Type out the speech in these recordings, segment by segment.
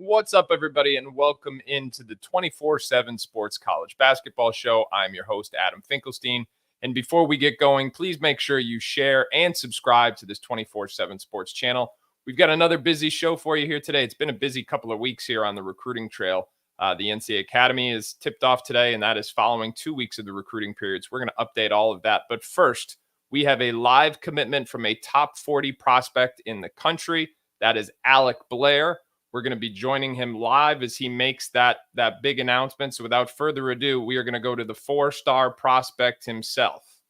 What's up, everybody, and welcome into the 24/7 Sports College Basketball Show. I'm your host, Adam Finkelstein. And before we get going, please make sure you share and subscribe to this 24/7 Sports channel. We've got another busy show for you here today. It's been a busy couple of weeks here on the recruiting trail. The NCAA Academy is tipped off today, and that is following 2 weeks of the recruiting periods. We're going to update all of that. But first, we have a live commitment from a top 40 prospect in the country. That is Alec Blair. We're going to be joining him live as he makes that big announcement. So without further ado, we are going to go to the 4-star prospect himself.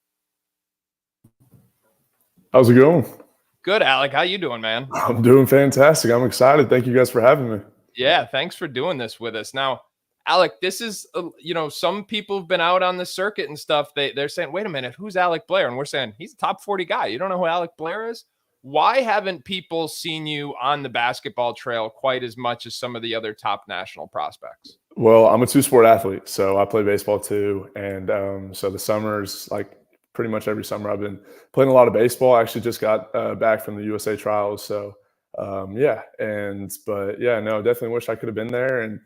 How's it going? Good, Alec. How you doing, man? I'm doing fantastic. I'm excited. Thank you guys for having me. Yeah, thanks for doing this with us. Now, Alec, this is, some people have been out on the circuit and stuff. They're saying, wait a minute, who's Alec Blair? And we're saying, he's a top 40 guy. You don't know who Alec Blair is? Why haven't people seen you on the basketball trail quite as much as some of the other top national prospects? Well, I'm a two-sport athlete, so I play baseball too. And so the summers, like pretty much every summer, I've been playing a lot of baseball. I actually just got back from the USA trials. So, definitely wish I could have been there and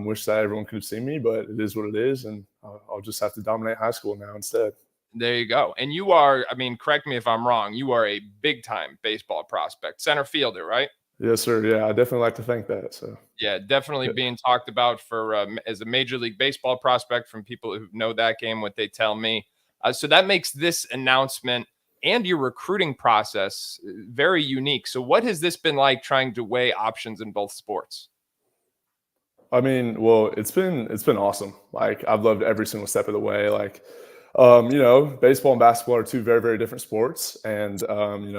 wish that everyone could have seen me, but it is what it is. And I'll just have to dominate high school now instead. There you go. And you are, correct me if I'm wrong, you are a big-time baseball prospect, center fielder, right? Yes, sir. Yeah, I definitely like to think that. So yeah, definitely being talked about for as a Major League Baseball prospect from people who know that game, what they tell me. So that makes this announcement and your recruiting process very unique. So what has this been like trying to weigh options in both sports? It's been awesome. Like I've loved every single step of the way. Like, baseball and basketball are two very, very different sports. And,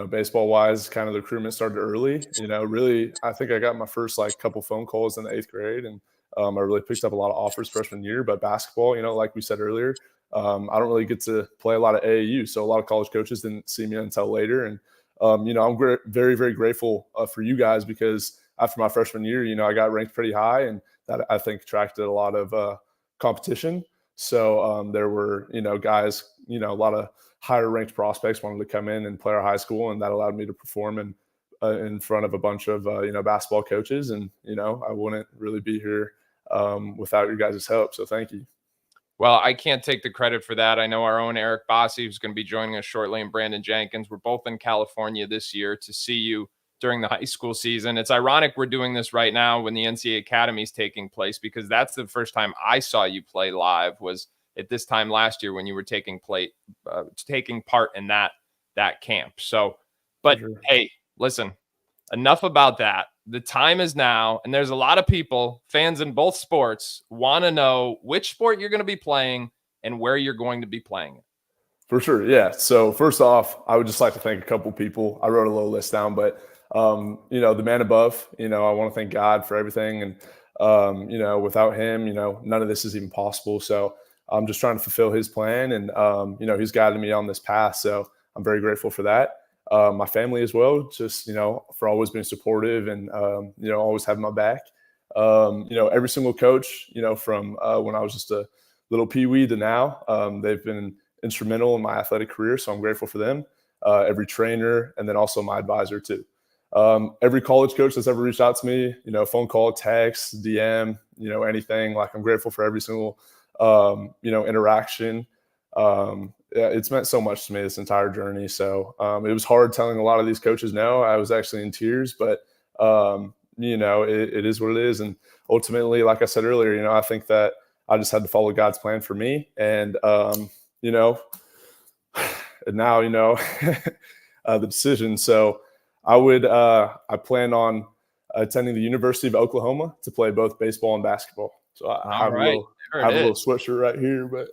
baseball wise, kind of the recruitment started early, really, I think I got my first couple phone calls in the 8th grade and I really picked up a lot of offers freshman year. But basketball, like we said earlier, I don't really get to play a lot of AAU. So a lot of college coaches didn't see me until later. And, I'm very, very grateful for you guys because after my freshman year, I got ranked pretty high and that I think attracted a lot of competition. So there were, guys, a lot of higher ranked prospects wanted to come in and play our high school. And that allowed me to perform in front of a bunch of, basketball coaches. And, I wouldn't really be here without your guys' help. So thank you. Well, I can't take the credit for that. I know our own Eric Bossi, who's going to be joining us shortly, and Brandon Jenkins. We're both in California this year to see you during the high school season. It's ironic we're doing this right now when the NCAA Academy is taking place, because that's the first time I saw you play live was at this time last year when you were taking part in that camp. So, but sure. Hey, listen, enough about that. The time is now, and there's a lot of people, fans in both sports, want to know which sport you're going to be playing and where you're going to be playing it. For sure, yeah. So first off, I would just like to thank a couple people. I wrote a little list down, but the man above, I want to thank God for everything. And, without him, none of this is even possible. So I'm just trying to fulfill his plan and, he's guided me on this path. So I'm very grateful for that. My family as well, just, for always being supportive and, always having my back. Every single coach, from when I was just a little peewee to now, they've been instrumental in my athletic career. So I'm grateful for them, every trainer, and then also my advisor too. Every college coach that's ever reached out to me, phone call, text, DM, anything, I'm grateful for every single, interaction. It's meant so much to me this entire journey. So, it was hard telling a lot of these coaches no. I was actually in tears, but, it is what it is. And ultimately, like I said earlier, I think that I just had to follow God's plan for me. And, and now, the decision. So, I plan on attending the University of Oklahoma to play both baseball and basketball. So I have a little sweatshirt right here, but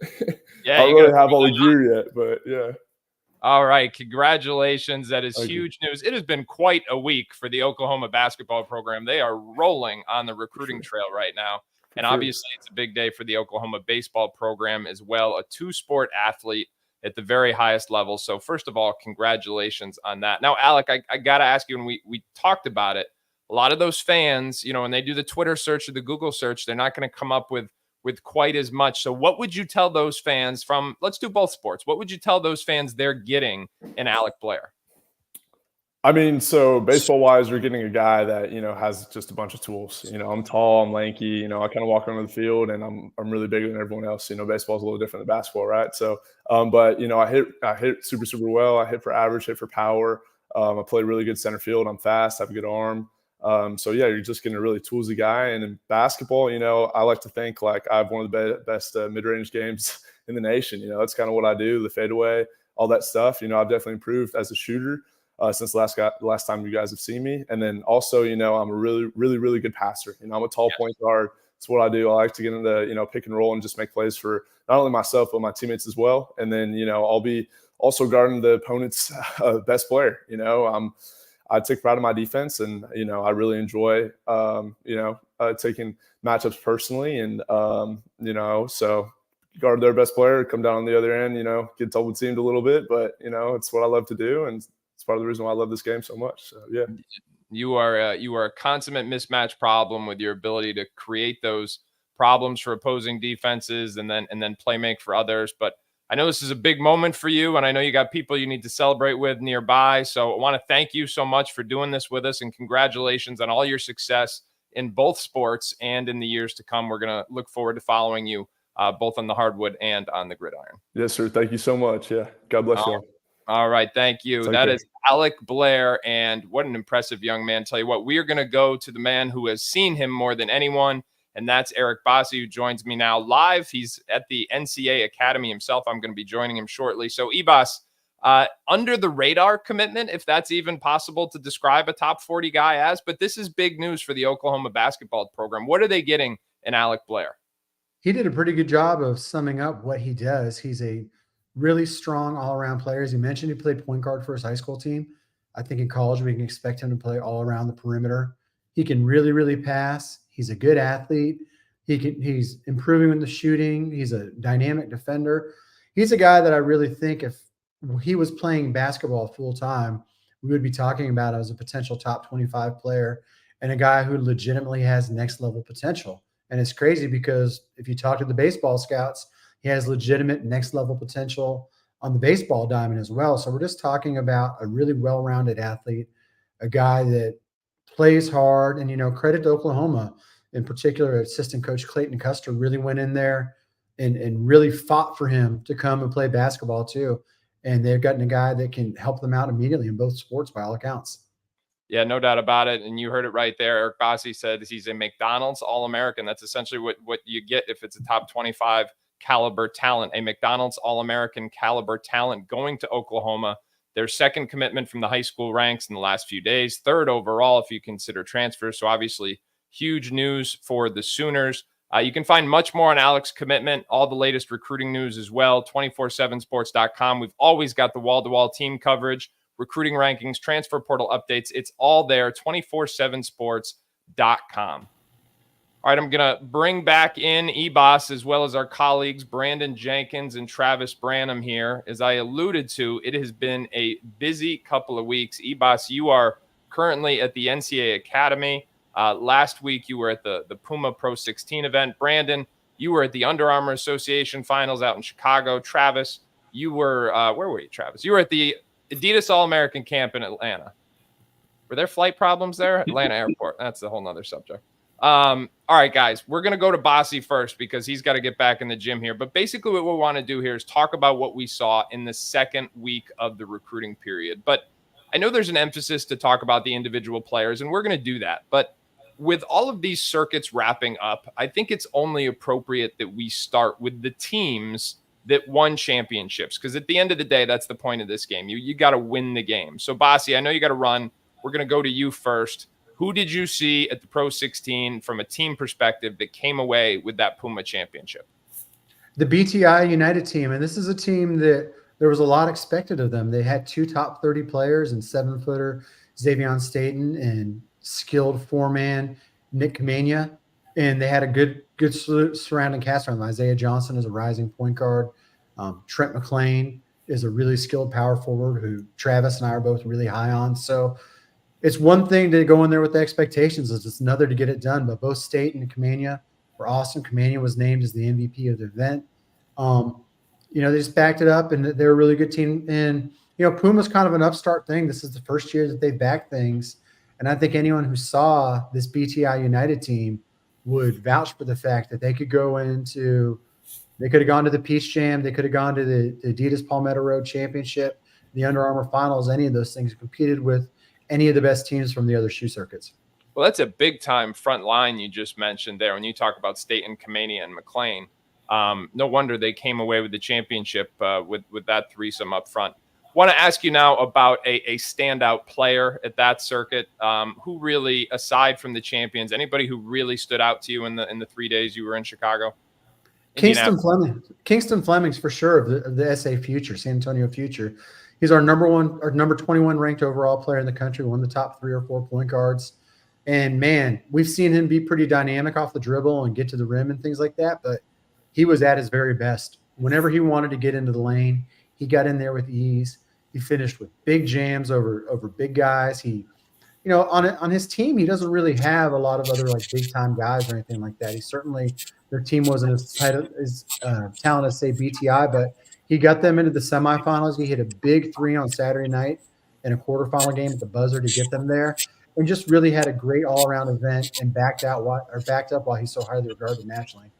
yeah, I don't really have all the gear yet, but yeah. All right. Congratulations. That is huge news. It has been quite a week for the Oklahoma basketball program. They are rolling on the recruiting trail right now. And obviously it's a big day for the Oklahoma baseball program as well, a two-sport athlete at the very highest level. So first of all, congratulations on that. Now, Alec, I got to ask you, when we talked about it, a lot of those fans, when they do the Twitter search or the Google search, they're not going to come up with quite as much. So what would you tell those fans let's do both sports. What would you tell those fans they're getting in Alec Blair? I mean, so baseball wise, you're getting a guy that, has just a bunch of tools. I'm tall, I'm lanky, I kind of walk onto the field and I'm really bigger than everyone else. Baseball's a little different than basketball, right? So, but I hit super, super well. I hit for average, hit for power. I play really good center field. I'm fast, I have a good arm. So yeah, you're just getting a really toolsy guy. And in basketball, I like to think like I have one of the best mid-range games in the nation. That's kind of what I do, the fadeaway, all that stuff. I've definitely improved as a shooter since the last time you guys have seen me. And then also, I'm a really, really, really good passer. I'm a tall point guard. It's what I do. I like to get into, pick and roll and just make plays for not only myself, but my teammates as well. And then, I'll be also guarding the opponent's best player. I take pride in my defense and, I really enjoy, taking matchups personally and, so guard their best player, come down on the other end, get double teamed a little bit, but, it's what I love to do. And it's part of the reason why I love this game so much. So, yeah. You are a consummate mismatch problem with your ability to create those problems for opposing defenses and then play make for others. But I know this is a big moment for you, and I know you got people you need to celebrate with nearby. So I want to thank you so much for doing this with us, and congratulations on all your success in both sports and in the years to come. We're going to look forward to following you both on the hardwood and on the gridiron. Yes, sir. Thank you so much. Yeah. God bless you all. All right. Thank you. That is Alec Blair. And what an impressive young man. Tell you what, we are going to go to the man who has seen him more than anyone. And that's Eric Bossi, who joins me now live. He's at the NCAA Academy himself. I'm going to be joining him shortly. So, Ebos, under the radar commitment, if that's even possible to describe a top 40 guy as, but this is big news for the Oklahoma basketball program. What are they getting in Alec Blair? He did a pretty good job of summing up what he does. He's a really strong all-around player. As you mentioned, he played point guard for his high school team. I think in college we can expect him to play all around the perimeter. He can really, really pass. He's a good athlete. He's improving with the shooting. He's a dynamic defender. He's a guy that I really think if he was playing basketball full time, we would be talking about as a potential top 25 player and a guy who legitimately has next level potential. And it's crazy because if you talk to the baseball scouts, he has legitimate next level potential on the baseball diamond as well. So we're just talking about a really well-rounded athlete, a guy that plays hard. And, credit to Oklahoma, in particular, assistant coach Clayton Custer really went in there and really fought for him to come and play basketball too. And they've gotten a guy that can help them out immediately in both sports by all accounts. Yeah, no doubt about it. And you heard it right there. Eric Bossi said he's a McDonald's All-American. That's essentially what you get if it's a top 25 caliber talent, a McDonald's All-American caliber talent going to Oklahoma. Their second commitment from the high school ranks in the last few days, third overall if you consider transfers. So obviously huge news for the Sooners. You can find much more on Alec's commitment, all the latest recruiting news as well, 247sports.com. We've always got the wall-to-wall team coverage, recruiting rankings, transfer portal updates. It's all there, 247sports.com. All right, I'm going to bring back in Ebos as well as our colleagues, Brandon Jenkins and Travis Branham here. As I alluded to, it has been a busy couple of weeks. Ebos, you are currently at the NCAA Academy. Last week, you were at the Puma Pro 16 event. Brandon, you were at the Under Armour Association Finals out in Chicago. Travis, you were, where were you, Travis? You were at the Adidas All-American Camp in Atlanta. Were there flight problems there? Atlanta Airport. That's a whole nother subject. All right, guys, we're going to go to Bossi first because he's got to get back in the gym here. But basically what we want to do here is talk about what we saw in the second week of the recruiting period. But I know there's an emphasis to talk about the individual players, and we're going to do that. But with all of these circuits wrapping up, I think it's only appropriate that we start with the teams that won championships, because at the end of the day, that's the point of this game. You got to win the game. So, Bossi, I know you got to run. We're going to go to you first. Who did you see at the Pro 16 from a team perspective that came away with that Puma championship? The BTI United team, and this is a team that there was a lot expected of them. They had two top 30 players and 7-footer Xavion Staten and skilled 4-man Nick Kamania, and they had a good surrounding cast around them. Isaiah Johnson is a rising point guard. Trent McClain is a really skilled power forward who Travis and I are both really high on. So it's one thing to go in there with the expectations. It's another to get it done. But both Staten and Kamania were awesome. Kamania was named as the MVP of the event. They just backed it up, and they're a really good team. And Puma's kind of an upstart thing. This is the first year that they've backed things. And I think anyone who saw this BTI United team would vouch for the fact that they could gone to the Peach Jam. They could have gone to the Adidas Palmetto Road Championship, the Under Armour Finals, any of those things, competed with any of the best teams from the other shoe circuits. Well, that's a big time front line you just mentioned there. When you talk about Staten, Kamania, and McLean, no wonder they came away with the championship with that threesome up front. Want to ask you now about a standout player at that circuit who really, aside from the champions, anybody who really stood out to you in the 3 days you were in Chicago? Kingston Fleming's for sure of the SA Future, San Antonio Future. He's our number 21 ranked overall player in the country, one of the top 3 or 4 point guards. And man, we've seen him be pretty dynamic off the dribble and get to the rim and things like that. But he was at his very best. Whenever he wanted to get into the lane, he got in there with ease. He finished with big jams over big guys. He, on his team, he doesn't really have a lot of other like big time guys or anything like that. Their team wasn't as talented as say BTI, but he got them into the semifinals. He hit a big 3 on Saturday night in a quarterfinal game at the buzzer to get them there, and just really had a great all around event and backed up while he's so highly regarded nationally.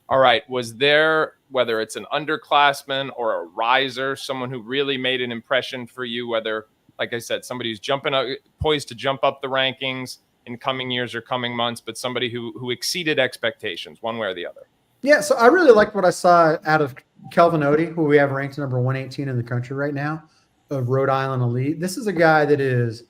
All right. Was there, whether it's an underclassman or a riser, someone who really made an impression for you, whether, like I said, somebody who's poised to jump up the rankings in coming years or coming months, but somebody who exceeded expectations one way or the other? Yeah, so I really liked what I saw out of Kelvin Odie, who we have ranked number 118 in the country right now, of Rhode Island Elite. This is a guy that is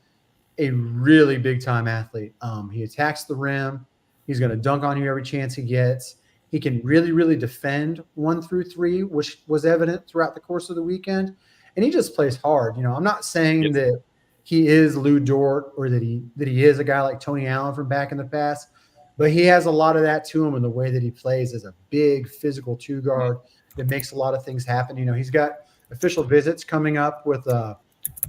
a really big-time athlete. He attacks the rim. He's going to dunk on you every chance he gets. He can really, really defend 1 through 3, which was evident throughout the course of the weekend. And he just plays hard. I'm not saying that he is Lou Dort or that he is a guy like Tony Allen from back in the past, but he has a lot of that to him in the way that he plays as a big physical 2 guard that makes a lot of things happen. He's got official visits coming up with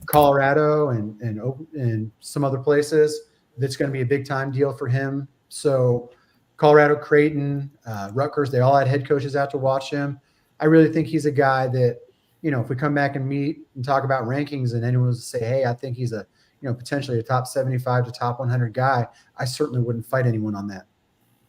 Colorado and some other places. That's going to be a big time deal for him. So Colorado, Creighton, Rutgers, they all had head coaches out to watch him. I really think he's a guy that, if we come back and meet and talk about rankings and anyone was to say, hey, I think he's potentially a top 75 to top 100 guy, I certainly wouldn't fight anyone on that.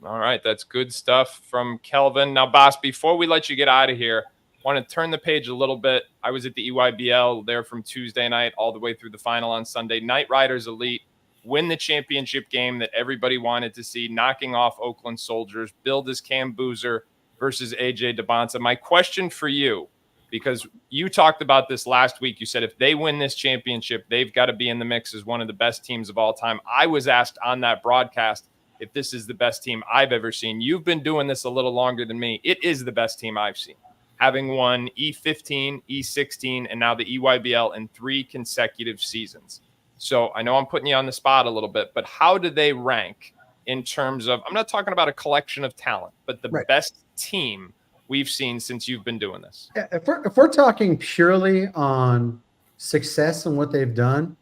All right. That's good stuff from Kelvin. Now, boss, before we let you get out of here, I want to turn the page a little bit. I was at the EYBL there from Tuesday night all the way through the final on Sunday. NightRiders Elite win the championship game that everybody wanted to see, knocking off Oakland Soldiers, billed as Cam Boozer versus AJ DeBonta. My question for you, because you talked about this last week, you said if they win this championship, they've got to be in the mix as one of the best teams of all time. I was asked on that broadcast if this is the best team I've ever seen. You've been doing this a little longer than me. It is the best team I've seen, having won E15, E16, and now the EYBL in 3 consecutive seasons. So I know I'm putting you on the spot a little bit, but how do they rank in terms of, I'm not talking about a collection of talent, but the best team we've seen since you've been doing this? Yeah, if we're talking purely on success and what they've done,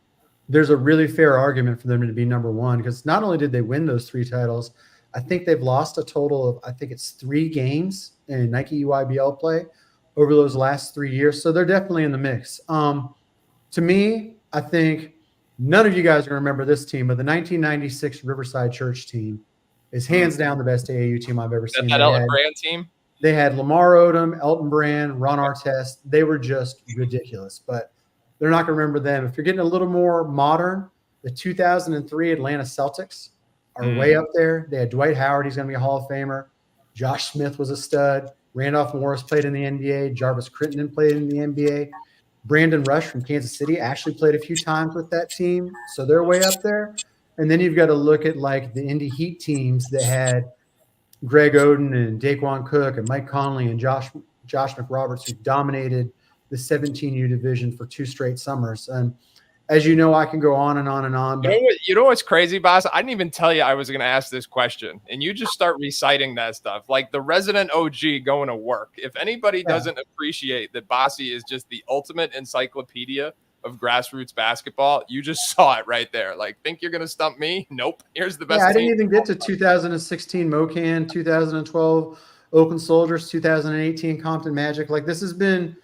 there's a really fair argument for them to be number 1, because not only did they win those 3 titles, I think they've lost a total of, I think it's 3 games in Nike EYBL play over those last 3 years. So they're definitely in the mix. To me, I think none of you guys are going to remember this team, but the 1996 Riverside Church team is hands down the best AAU team I've ever seen. That Elton Brand team? They had Lamar Odom, Elton Brand, Ron Artest. They were just ridiculous, but they're not going to remember them. If you're getting a little more modern, the 2003 Atlanta Celtics are way up there. They had Dwight Howard. He's going to be a Hall of Famer. Josh Smith was a stud. Randolph Morris played in the NBA. Jarvis Crittenden played in the NBA. Brandon Rush from Kansas City actually played a few times with that team, so they're way up there. And then you've got to look at like the Indy Heat teams that had Greg Oden and Daquan Cook and Mike Conley and Josh McRoberts, who dominated the 17U division for 2 straight summers. And as you know, I can go on and on and on. But you know what's crazy, boss? I didn't even tell you I was going to ask this question, and you just start reciting that stuff like the resident OG going to work. If anybody doesn't appreciate that Bossy is just the ultimate encyclopedia of grassroots basketball, you just saw it right there. Like, think you're going to stump me? Nope. Here's the best. Yeah, I didn't even get to 2016 Mocan, 2012 Oakland Soldiers, 2018 Compton Magic. Like, this has been,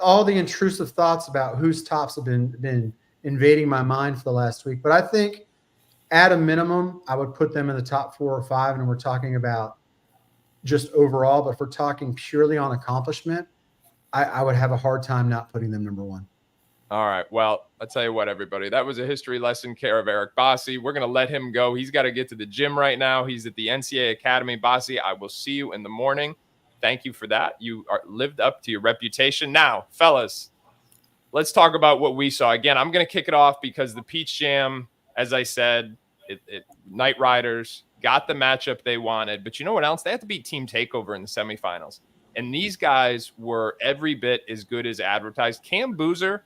all the intrusive thoughts about whose tops have been invading my mind for the last week. But I think at a minimum, I would put them in the top 4 or 5, and we're talking about just overall. But if we're talking purely on accomplishment, I would have a hard time not putting them number 1. All right. Well, I'll tell you what, everybody. That was a history lesson care of Eric Bossi. We're going to let him go. He's got to get to the gym right now. He's at the NCAA Academy. Bossi, I will see you in the morning. Thank you for that. You lived up to your reputation. Now, fellas, let's talk about what we saw. Again, I'm going to kick it off because the Peach Jam, as I said, NightRiders got the matchup they wanted. But you know what else? They had to beat Team Takeover in the semifinals. And these guys were every bit as good as advertised. Cam Boozer,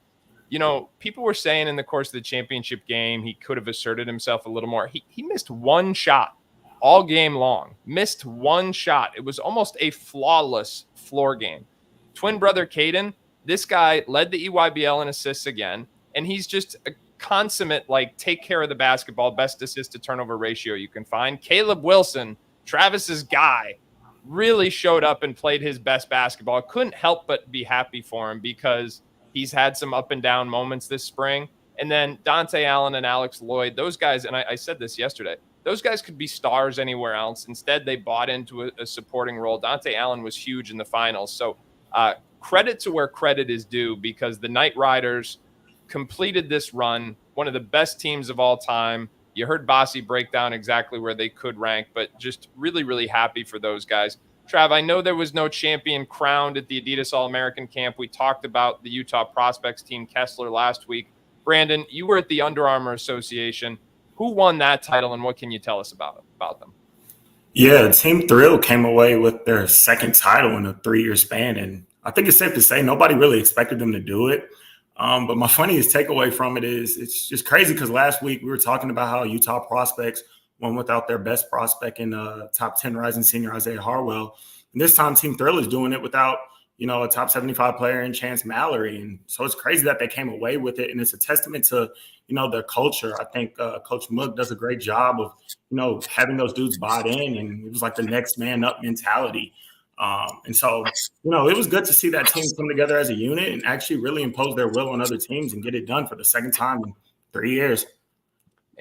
you know, people were saying in the course of the championship game, he could have asserted himself a little more. He missed one shot all game long, missed one shot. It was almost a flawless floor game. Twin brother Caden, this guy led the EYBL in assists again, and he's just a consummate, like, take care of the basketball, best assist to turnover ratio you can find. Caleb Wilson, Travis's guy, really showed up and played his best basketball. Couldn't help but be happy for him because he's had some up and down moments this spring. And then Dante Allen and Alex Lloyd, those guys, and I said this yesterday, those guys could be stars anywhere else. Instead, they bought into a supporting role. Dante Allen was huge in the finals. So credit to where credit is due, because the NightRiders completed this run, one of the best teams of all time. You heard Bossi break down exactly where they could rank, but just really, really happy for those guys. Trav, I know there was no champion crowned at the Adidas All-American Camp. We talked about the Utah Prospects team, Kessler, last week. Brandon, you were at the Under Armour Association. Who won that title, and what can you tell us about them? Yeah, Team Thrill came away with their second title in a 3-year span, and I think it's safe to say nobody really expected them to do it. But my funniest takeaway from it is it's just crazy because last week we were talking about how Utah Prospects won without their best prospect in top 10 rising senior Isaiah Harwell. And this time Team Thrill is doing it without, you know, a top 75 player in Chance Mallory. And so it's crazy that they came away with it. And it's a testament to, you know, their culture. I think Coach Mook does a great job of, you know, having those dudes bought in. And it was like the next man up mentality. And so, you know, it was good to see that team come together as a unit and actually really impose their will on other teams and get it done for the second time in 3 years.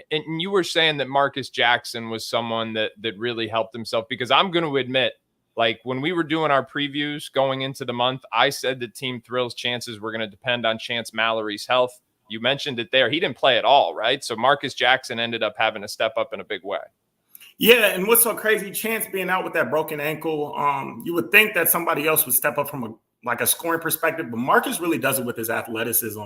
And you were saying that Marcus Jackson was someone that really helped himself, because I'm going to admit, like, when we were doing our previews going into the month, I said that Team Thrill's chances were going to depend on Chance Mallory's health. You mentioned it there. He didn't play at all, right? So Marcus Jackson ended up having to step up in a big way. Yeah, and what's so crazy, Chance being out with that broken ankle, you would think that somebody else would step up from a scoring perspective, but Marcus really does it with his athleticism.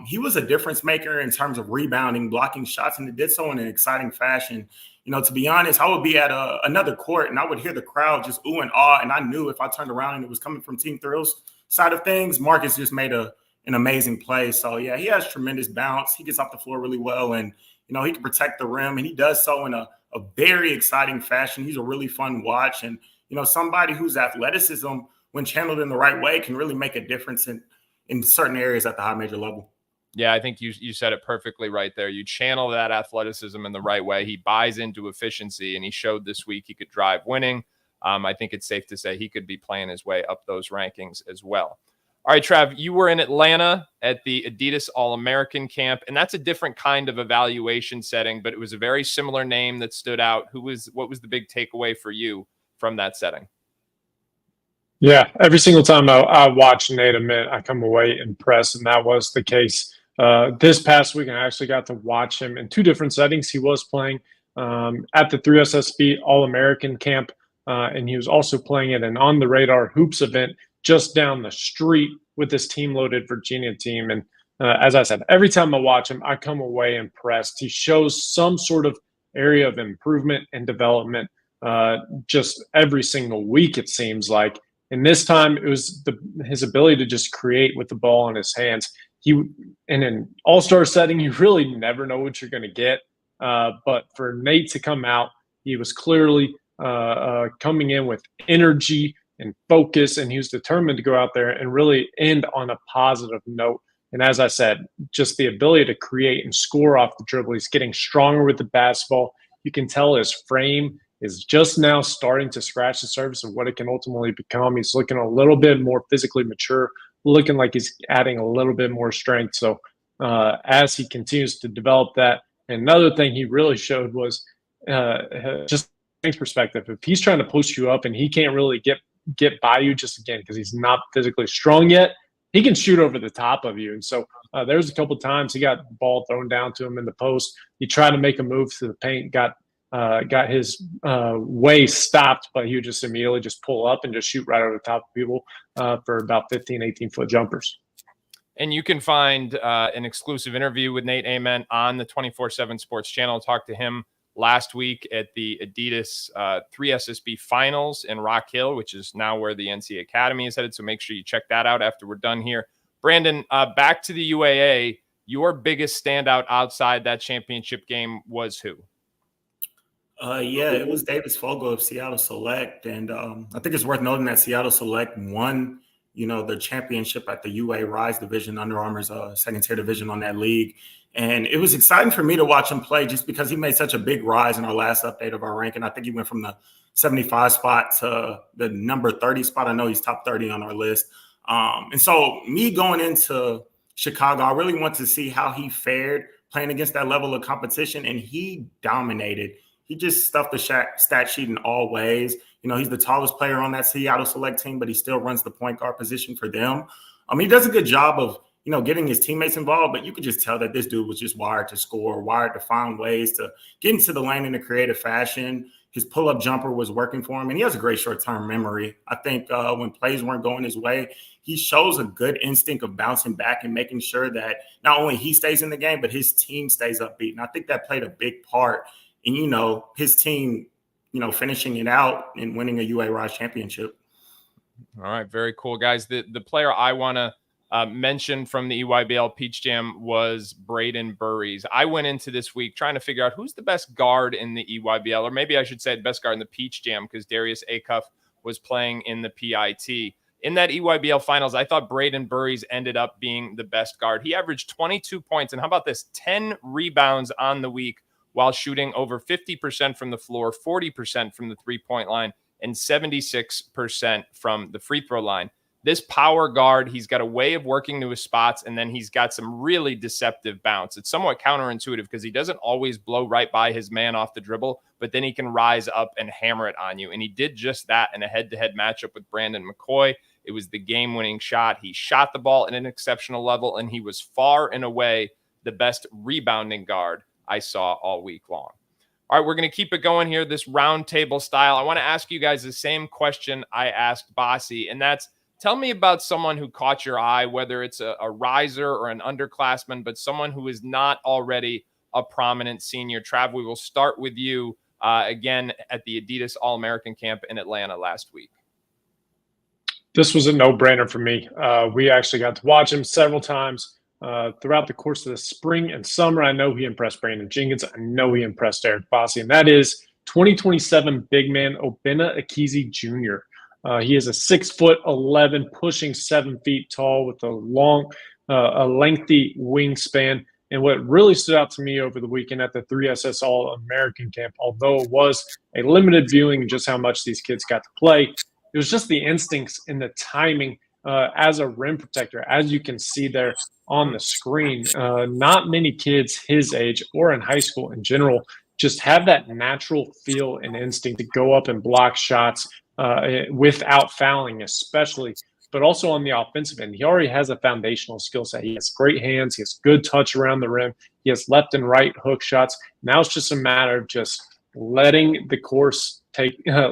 He was a difference maker in terms of rebounding, blocking shots, and he did so in an exciting fashion. You know, to be honest, I would be at another court and I would hear the crowd just ooh and ah, and I knew if I turned around and it was coming from Team Thrill's side of things, Marcus just made an amazing play. So, yeah, he has tremendous bounce. He gets off the floor really well, and, you know, he can protect the rim, and he does so in a very exciting fashion. He's a really fun watch, and, you know, somebody whose athleticism, when channeled in the right way, can really make a difference in certain areas at the high major level. Yeah, I think you said it perfectly right there. You channel that athleticism in the right way. He buys into efficiency, and he showed this week he could drive winning. I think it's safe to say he could be playing his way up those rankings as well. All right, Trav, you were in Atlanta at the Adidas All-American Camp, and that's a different kind of evaluation setting, but it was a very similar name that stood out. What was the big takeaway for you from that setting? Yeah, every single time I watch Nate Amit, I come away impressed, and that was the case this past week. I actually got to watch him in two different settings. He was playing at the 3SSB All-American Camp, and he was also playing at an on-the-radar hoops event just down the street with this team-loaded Virginia team. And as I said, every time I watch him, I come away impressed. He shows some sort of area of improvement and development just every single week, it seems like. And this time, it was his ability to just create with the ball in his hands. In an all-star setting, you really never know what you're going to get. But for Nate to come out, he was clearly coming in with energy and focus, and he was determined to go out there and really end on a positive note. And as I said, just the ability to create and score off the dribble. He's getting stronger with the basketball. You can tell his frame is just now starting to scratch the surface of what it can ultimately become. He's looking a little bit more physically mature looking like he's adding a little bit more strength. So as he continues to develop that, and another thing he really showed was just strength perspective. If he's trying to push you up and he can't really get by you, just again because he's not physically strong yet, he can shoot over the top of you. And so there's a couple of times he got the ball thrown down to him in the post. He tried to make a move to the paint, got his way stopped, but he would just immediately just pull up and just shoot right over the top of people for about 15, 18-foot jumpers. And you can find an exclusive interview with Nate Ament on the 24/7 Sports channel. Talked to him last week at the Adidas 3SSB Finals in Rock Hill, which is now where the NCAA Academy is headed. So make sure you check that out after we're done here. Brandon, back to the UAA. Your biggest standout outside that championship game was who? Yeah, it was Davis Fogle of Seattle Select. And I think it's worth noting that Seattle Select won, the championship at the UA Rise division, Under Armour's second tier division on that league. And it was exciting for me to watch him play just because he made such a big rise in our last update of our ranking. I think he went from the 75 spot to the number 30 spot. I know he's top 30 on our list. And so me going into Chicago, I really want to see how he fared playing against that level of competition. And he dominated. He just stuffed the stat sheet in all ways. He's the tallest player on that Seattle Select team, but he still runs the point guard position for them. He does a good job of, getting his teammates involved, but you could just tell that this dude was just wired to score, wired to find ways to get into the lane in a creative fashion. His pull-up jumper was working for him, and he has a great short-term memory. I think when plays weren't going his way, he shows a good instinct of bouncing back and making sure that not only he stays in the game, but his team stays upbeat. And I think that played a big part in, his team, finishing it out and winning a UA Rise championship. All right, very cool, guys. The player I want to mention from the EYBL Peach Jam was Braden Burries. I went into this week trying to figure out who's the best guard in the EYBL, or maybe I should say the best guard in the Peach Jam, because Darius Acuff was playing in the PIT. In that EYBL finals, I thought Braden Burries ended up being the best guard. He averaged 22 points, and how about this, 10 rebounds on the week, while shooting over 50% from the floor, 40% from the three-point line, and 76% from the free throw line. This power guard, he's got a way of working to his spots, and then he's got some really deceptive bounce. It's somewhat counterintuitive because he doesn't always blow right by his man off the dribble, but then he can rise up and hammer it on you. And he did just that in a head-to-head matchup with Brandon McCoy. It was the game-winning shot. He shot the ball at an exceptional level, and he was far and away the best rebounding guard I saw all week long. All right, we're going to keep it going here, this round table style. I want to ask you guys the same question I asked Bossy, and that's, tell me about someone who caught your eye, whether it's a riser or an underclassman, but someone who is not already a prominent senior. Trav, we will start with you again at the Adidas All-American Camp in Atlanta last week. This was a no-brainer for me. We actually got to watch him several times throughout the course of the spring and summer. I know he impressed Brandon Jenkins. I know he impressed Eric Bossy, and that is 2027 big man Obinna Akizi Jr. He is a 6'11", pushing 7 feet tall with a lengthy wingspan. And what really stood out to me over the weekend at the 3SS All-American Camp, although it was a limited viewing of just how much these kids got to play, it was just the instincts and the timing as a rim protector. As you can see there on the screen, not many kids his age or in high school in general just have that natural feel and instinct to go up and block shots without fouling, especially, but also on the offensive end. He already has a foundational skill set. He has great hands. He has good touch around the rim. He has left and right hook shots. Now it's just a matter of just letting the course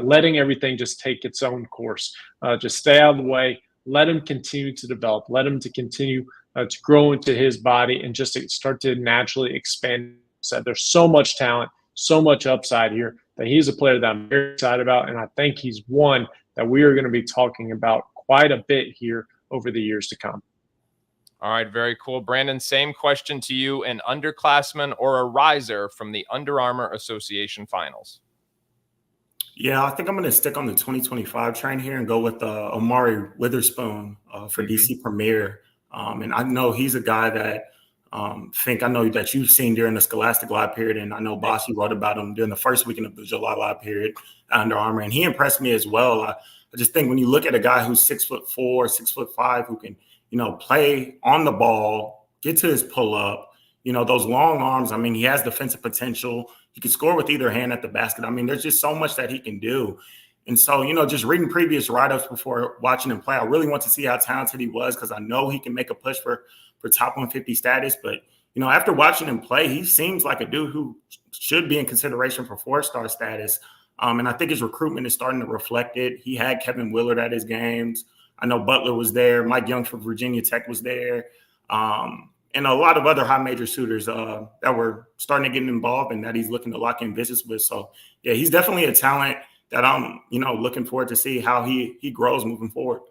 letting everything just take its own course. Just stay out of the way. Let him continue to develop. Let him to continue to grow into his body and just start to naturally expand. So there's so much talent, so much upside here, that he's a player that I'm very excited about, and I think he's one that we are going to be talking about quite a bit here over the years to come. All right, very cool. Brandon, same question to you, an underclassman or a riser from the Under Armour Association Finals? Yeah, I think I'm going to stick on the 2025 train here and go with Omari Witherspoon for DC Premier. And I know he's a guy that I know that you've seen during the Scholastic Live period, and I know Bossy wrote about him during the first weekend of the July Live period at Under Armour, and he impressed me as well. I I just think when you look at a guy who's 6'4", 6'5", who can, play on the ball, get to his pull up, those long arms. I mean, he has defensive potential. He can score with either hand at the basket. I mean, there's just so much that he can do. And so, just reading previous write-ups before watching him play, I really want to see how talented he was because I know he can make a push for top 150 status. But, after watching him play, he seems like a dude who should be in consideration for 4-star status. And I think his recruitment is starting to reflect it. He had Kevin Willard at his games. I know Butler was there. Mike Young from Virginia Tech was there. And a lot of other high major suitors that were starting to get involved and that he's looking to lock in visits with. So, yeah, he's definitely a talent that I'm, looking forward to see how he grows moving forward.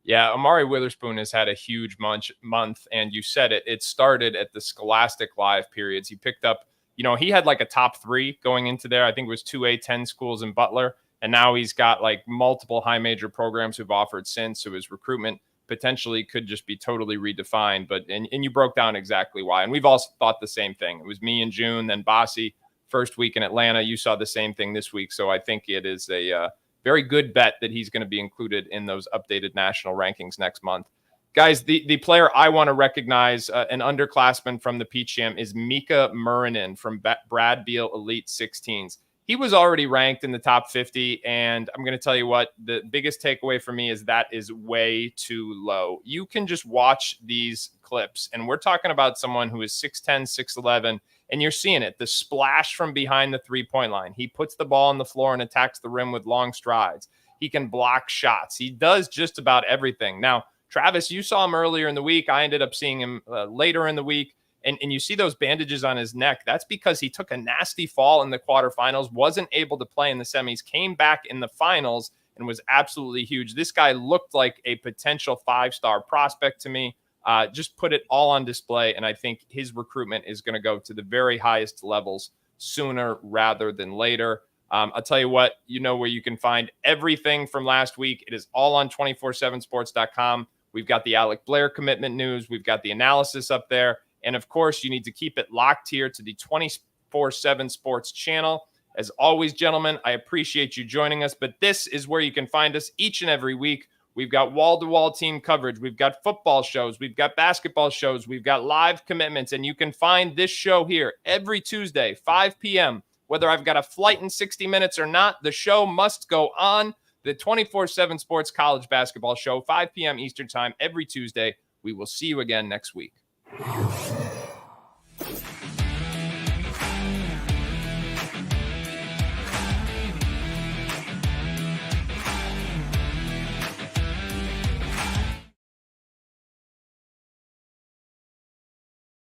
Yeah, Amari Witherspoon has had a huge month, and you said it. It started at the Scholastic Live periods. He picked up, he had like a top 3 going into there. I think it was 2 A-10 schools in Butler, and now he's got like multiple high major programs who've offered since. So his recruitment potentially could just be totally redefined. But and you broke down exactly why, and we've all thought the same thing. It was me in June, then Bossy first week in Atlanta. You saw the same thing this week. So I think it is a very good bet that he's going to be included in those updated national rankings next month. Guys, the player I want to recognize, an underclassman from the Peach Jam, is Mika Murinen from Brad Beal Elite 16s. He was already ranked in the top 50, and I'm going to tell you what, the biggest takeaway for me is that is way too low. You can just watch these clips, and we're talking about someone who is 6'10", 6'11", and you're seeing it. The splash from behind the three-point line. He puts the ball on the floor and attacks the rim with long strides. He can block shots. He does just about everything. Now, Travis, you saw him earlier in the week. I ended up seeing him later in the week. And you see those bandages on his neck. That's because he took a nasty fall in the quarterfinals, wasn't able to play in the semis, came back in the finals, and was absolutely huge. This guy looked like a potential 5-star prospect to me. Just put it all on display, and I think his recruitment is going to go to the very highest levels sooner rather than later. I'll tell you what, where you can find everything from last week. It is all on 247sports.com. We've got the Alec Blair commitment news. We've got the analysis up there. And, of course, you need to keep it locked here to the 24/7 Sports channel. As always, gentlemen, I appreciate you joining us, but this is where you can find us each and every week. We've got wall-to-wall team coverage. We've got football shows. We've got basketball shows. We've got live commitments, and you can find this show here every Tuesday, 5 p.m. Whether I've got a flight in 60 minutes or not, the show must go on. The 24/7 Sports College Basketball Show, 5 p.m. Eastern Time every Tuesday. We will see you again next week.